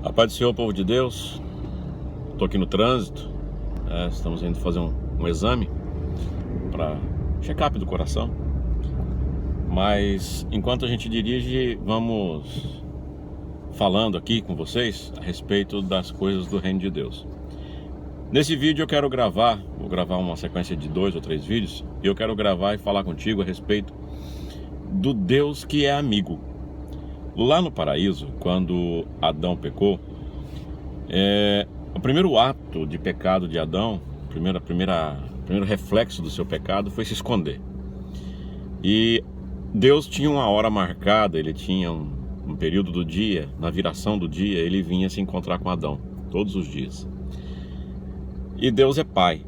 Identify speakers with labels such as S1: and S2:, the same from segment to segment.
S1: A paz do Senhor, povo de Deus. Estou aqui no trânsito, estamos indo fazer um exame para check-up do coração. Mas enquanto a gente dirige, vamos falando aqui com vocês a respeito das coisas do reino de Deus. Nesse vídeo eu vou gravar uma sequência de 2 ou 3 vídeos, e eu quero gravar e falar contigo a respeito do Deus que é amigo. Lá no paraíso, quando Adão pecou, o primeiro ato de pecado de Adão, o primeiro reflexo do seu pecado foi se esconder. E Deus tinha uma hora marcada, ele tinha um período do dia, na viração do dia, ele vinha se encontrar com Adão, todos os dias. E Deus é Pai.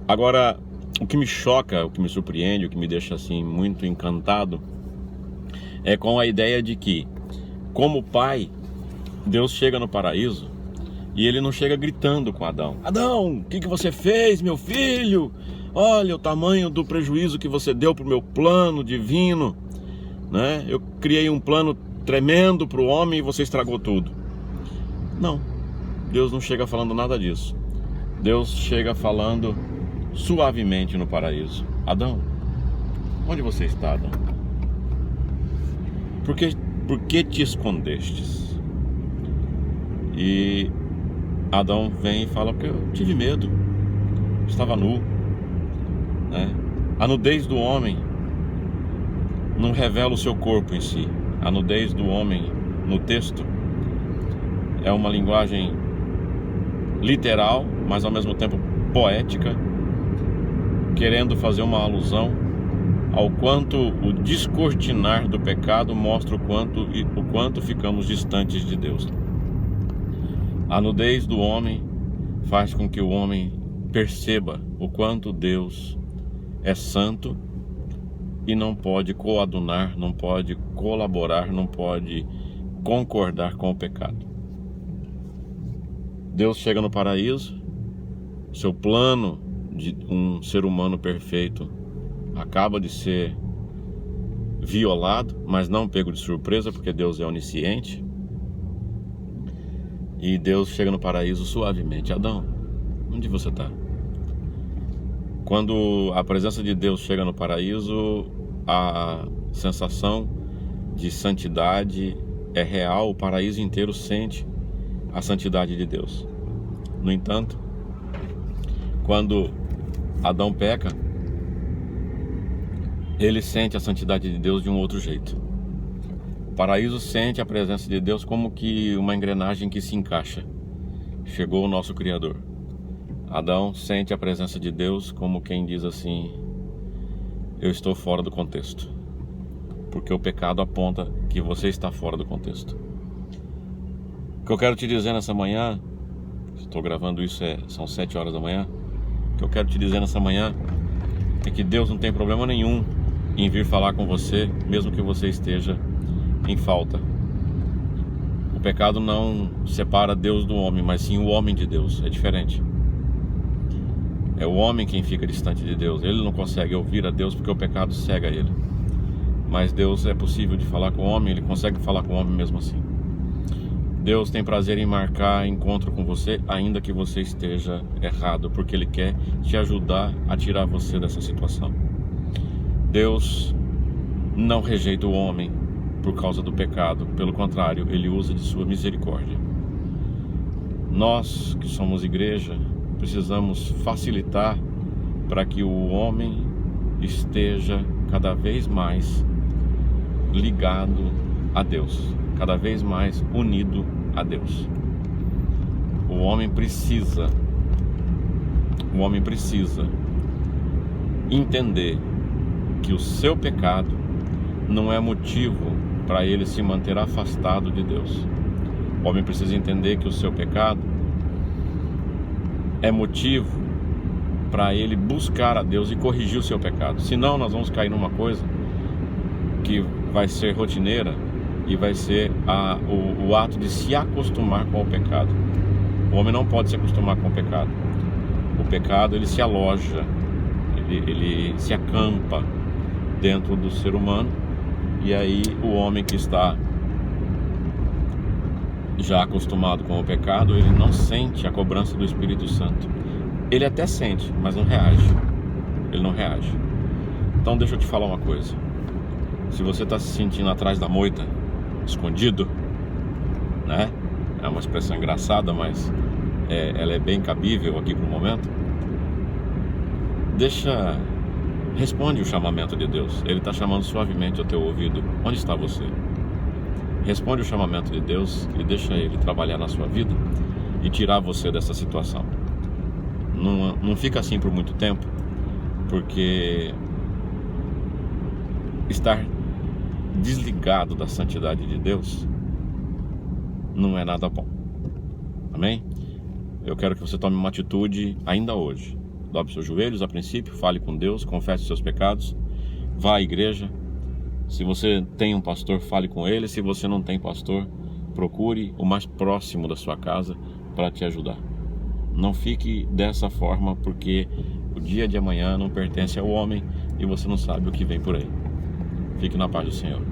S1: Agora, o que me choca, o que me surpreende, o que me deixa assim muito encantado, é com a ideia de que, como Pai, Deus chega no paraíso e ele não chega gritando com Adão: Adão, o que você fez, meu filho? Olha o tamanho do prejuízo que você deu para o meu plano divino, né? Eu criei um plano tremendo para o homem e você estragou tudo. Não, Deus não chega falando nada disso. Deus chega falando suavemente no paraíso: Adão, onde você está, Adão? Por que te escondestes? E Adão vem e fala: porque eu tive medo, estava nu, né? A nudez do homem não revela o seu corpo em si. A nudez do homem no texto é uma linguagem literal, mas ao mesmo tempo poética, querendo fazer uma alusão ao quanto o descortinar do pecado mostra o quanto ficamos distantes de Deus. A nudez do homem faz com que o homem perceba o quanto Deus é santo e não pode coadunar, não pode colaborar, não pode concordar com o pecado. Deus chega no paraíso, seu plano de um ser humano perfeito acaba de ser violado, mas não pego de surpresa, porque Deus é onisciente. E Deus chega no paraíso suavemente: Adão, onde você está? Quando a presença de Deus chega no paraíso, a sensação de santidade é real, o paraíso inteiro sente a santidade de Deus. No entanto, quando Adão peca, ele sente a santidade de Deus de um outro jeito. O paraíso sente a presença de Deus como que uma engrenagem que se encaixa. Chegou o nosso Criador. Adão sente a presença de Deus como quem diz assim: eu estou fora do contexto, porque o pecado aponta que você está fora do contexto. O que eu quero te dizer nessa manhã, estou gravando isso, são 7 horas da manhã. O que eu quero te dizer nessa manhã é que Deus não tem problema nenhum em vir falar com você, mesmo que você esteja em falta. O pecado não separa Deus do homem, mas sim o homem de Deus. É diferente. É o homem quem fica distante de Deus. Ele não consegue ouvir a Deus porque o pecado cega ele. Mas Deus é possível de falar com o homem, ele consegue falar com o homem mesmo assim. Deus tem prazer em marcar encontro com você, ainda que você esteja errado, porque Ele quer te ajudar a tirar você dessa situação. Deus não rejeita o homem por causa do pecado, pelo contrário, Ele usa de sua misericórdia. Nós que somos igreja, precisamos facilitar para que o homem esteja cada vez mais ligado a Deus, cada vez mais unido a Deus. O homem precisa entender que o seu pecado não é motivo para ele se manter afastado de Deus. O homem precisa entender que o seu pecado é motivo para ele buscar a Deus e corrigir o seu pecado. Senão nós vamos cair numa coisa que vai ser rotineira e vai ser o ato de se acostumar com o pecado. O homem não pode se acostumar com o pecado. O pecado, ele se aloja, ele se acampa dentro do ser humano, e aí o homem que está já acostumado com o pecado, ele não sente a cobrança do Espírito Santo. Ele até sente, mas não reage. Ele não reage. Então deixa eu te falar uma coisa. Se você está se sentindo atrás da moita, escondido, né? É uma expressão engraçada, mas ela é bem cabível aqui para o momento. Responde o chamamento de Deus. Ele está chamando suavemente ao teu ouvido. Onde está você? Responde o chamamento de Deus e deixa Ele trabalhar na sua vida e tirar você dessa situação. Não fica assim por muito tempo, porque estar desligado da santidade de Deus não é nada bom. Amém? Eu quero que você tome uma atitude ainda hoje. Dobre seus joelhos a princípio, fale com Deus, confesse seus pecados, vá à igreja. Se você tem um pastor, fale com ele. Se você não tem pastor, procure o mais próximo da sua casa para te ajudar. Não fique dessa forma, porque o dia de amanhã não pertence ao homem e você não sabe o que vem por aí. Fique na paz do Senhor.